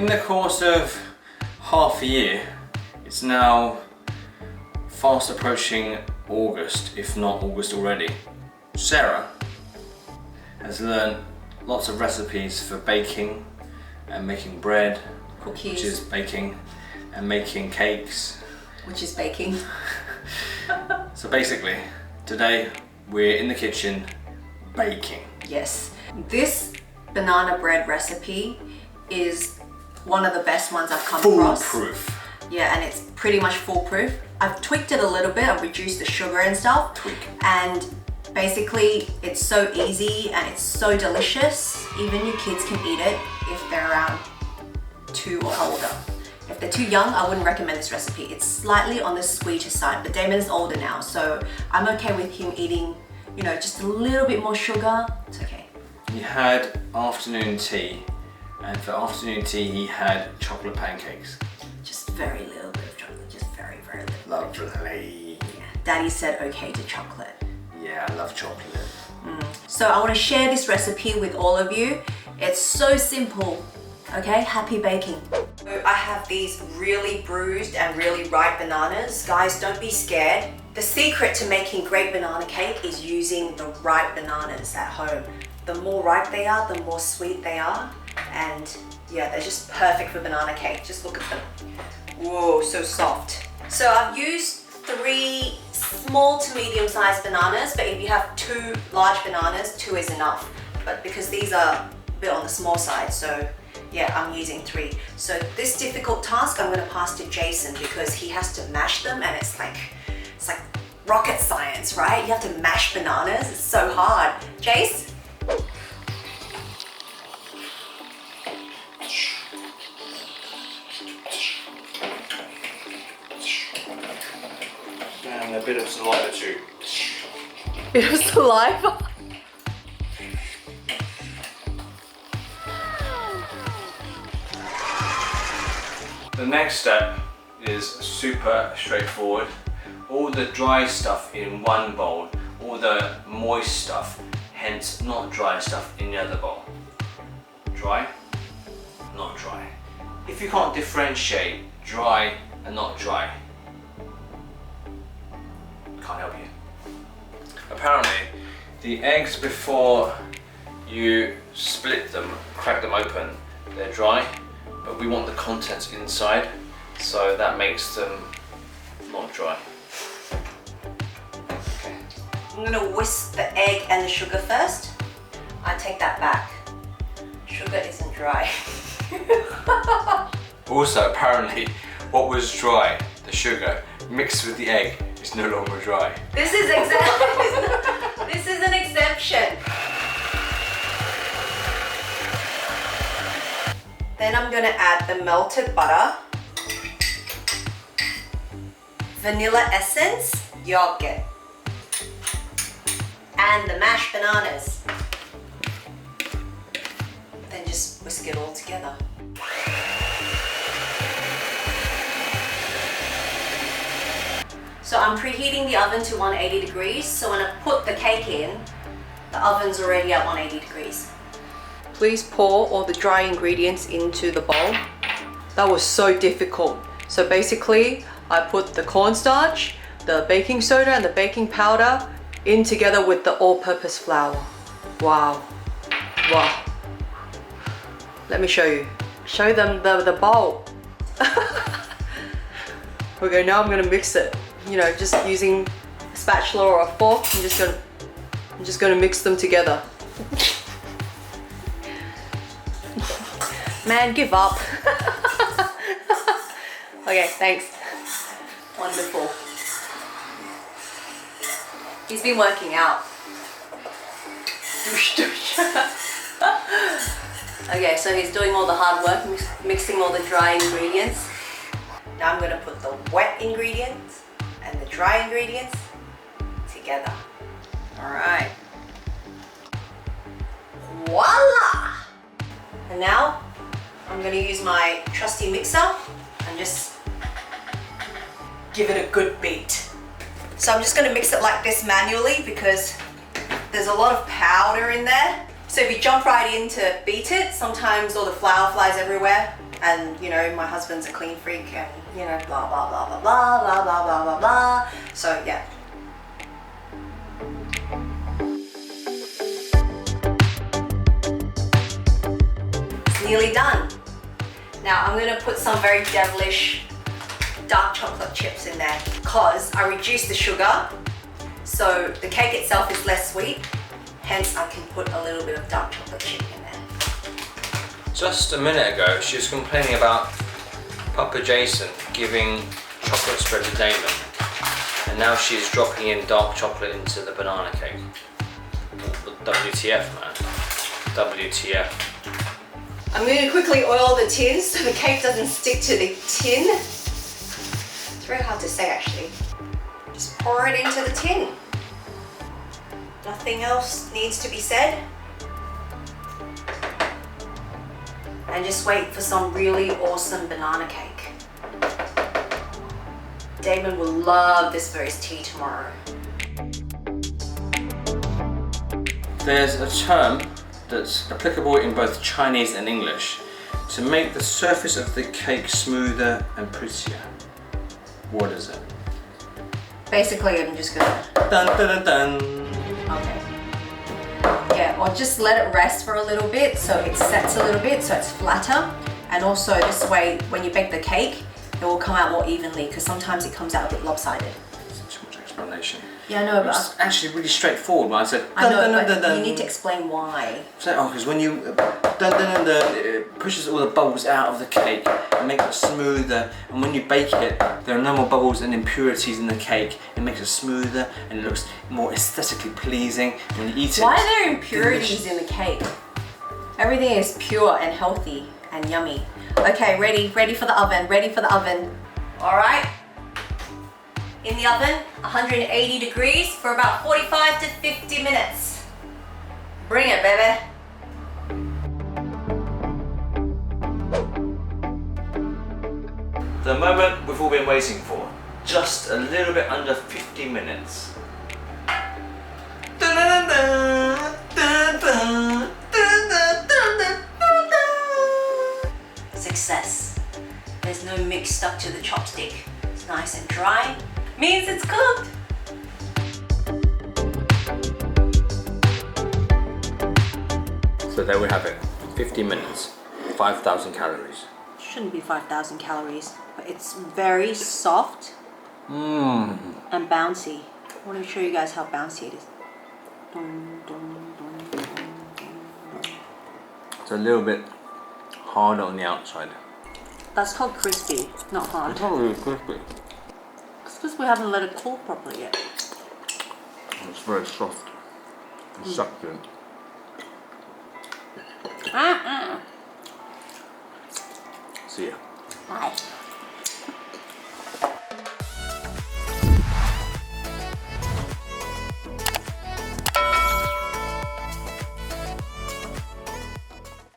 the course of half a year, it's now fast approaching August, if not August already. Sarah has learned lots of recipes for baking and making bread, cookies, which is baking, and making cakes, which is baking. So basically, today we're in the kitchen baking. Yes, this banana bread recipe is one of the best ones I've come across. Foolproof. Yeah, and it's pretty much foolproof. I've tweaked it a little bit, I've reduced the sugar and stuff. And basically it's so easy and it's so delicious. Even your kids can eat it if they're around 2 or older. If they're too young, I wouldn't recommend this recipe. It's slightly on the sweeter side, but Damon is older now, so I'm okay with him eating, you know, just a little bit more sugar. It's okay. He had afternoon tea, and for afternoon tea he had chocolate pancakes. Just very little bit of chocolate, just very, very little. Lovely. Yeah. Daddy said okay to chocolate. Yeah, I love chocolate. So I want to share this recipe with all of you. It's so simple, okay? Happy baking. So I have these really bruised and really ripe bananas. Guys, don't be scared. The secret to making great banana cake is using the ripe bananas at home. The more ripe they are, the more sweet they are. And yeah, they're just perfect for banana cake. Just look at them. Whoa, so soft. So I've used 3 small to medium sized bananas, but if you have 2 large bananas, 2 is enough. But because these are a bit on the small side, so yeah, I'm using 3. So this difficult task I'm going to pass to Jason because he has to mash them, and it's like rocket science, right? You have to mash bananas. It's so hard. Jace? And a bit of saliva too. Bit of saliva. The next step is super straightforward. All the dry stuff in one bowl, all the moist stuff, hence not dry stuff, in the other bowl. Dry, not dry. If you can't differentiate dry and not dry, can't help you. Apparently, the eggs before you split them, crack them open, they're dry, but we want the contents inside, so that makes them not dry. Okay. I'm gonna whisk the egg and the sugar first. I take that back. Sugar isn't dry. Also, apparently, what was dry, the sugar, mixed with the egg, is no longer dry. This is this is an exemption. Then I'm gonna add the melted butter, vanilla essence, yogurt, and the mashed bananas. Then just whisk it all together. So I'm preheating the oven to 180 degrees, so when I put the cake in, the oven's already at 180 degrees. Please pour all the dry ingredients into the bowl. That was so difficult. So basically, I put the cornstarch, the baking soda and the baking powder in together with the all-purpose flour. Wow. Wow. Let me show you. Show them the bowl. Okay, now I'm gonna mix it. You know, just using a spatula or a fork, I'm just gonna mix them together. Man, give up. Okay, thanks. Wonderful. He's been working out. Douche, douche. Okay, so he's doing all the hard work, mixing all the dry ingredients. Now I'm gonna put the wet ingredients and the dry ingredients together. All right. Voila! And now I'm gonna use my trusty mixer and just give it a good beat. So I'm just gonna mix it like this manually because there's a lot of powder in there. So if you jump right in to beat it, sometimes all the flour flies everywhere. and you know my husband's a clean freak, and you know blah blah blah blah blah blah blah blah blah blah. So yeah. It's nearly done. Now I'm gonna put some very devilish dark chocolate chips in there because I reduced the sugar, so the cake itself is less sweet. Hence, I can put a little bit of dark chocolate chip in there. Just a minute ago, she was complaining about Papa Jason giving chocolate spread to Damon, and now she's dropping in dark chocolate into the banana cake. WTF, man. WTF. I'm going to quickly oil the tin so the cake doesn't stick to the tin. It's very hard to say actually. Just pour it into the tin. Nothing else needs to be said. And just wait for some really awesome banana cake. Damon will love this for his tea tomorrow. There's a term that's applicable in both Chinese and English to make the surface of the cake smoother and prettier. What is it? Basically, I'm just gonna... Dun dun dun dun. Okay. Yeah, or just let it rest for a little bit so it sets a little bit so it's flatter. And also this way, when you bake the cake, it will come out more evenly because sometimes it comes out a bit lopsided. Too much explanation. Yeah, I know, but... It's actually really straightforward when I said I know, dun, dun, but dun, dun. you need to explain why. So, because when you dun, dun, dun, dun, it pushes all the bubbles out of the cake and makes it smoother, and when you bake it there are no more bubbles and impurities in the cake. It makes it smoother and it looks more aesthetically pleasing when you eat it. Why are there impurities in the cake? Everything is pure and healthy and yummy. Okay, ready for the oven, Alright, in the oven, 180 degrees for about 45 to 50 minutes. Bring it, baby. The moment we've all been waiting for. Just a little bit under 50 minutes. Success. There's no mix stuck to the chopstick. It's nice and dry. Means it's cooked. So there we have it. 50 minutes. 5,000 calories. Shouldn't be 5,000 calories, but it's very soft and bouncy. I want to show you guys how bouncy it is. It's a little bit hard on the outside. That's called crispy, not hard. It's not really crispy. It's because we haven't let it cool properly yet. It's very soft and succulent. Ah, ah. See ya. Bye.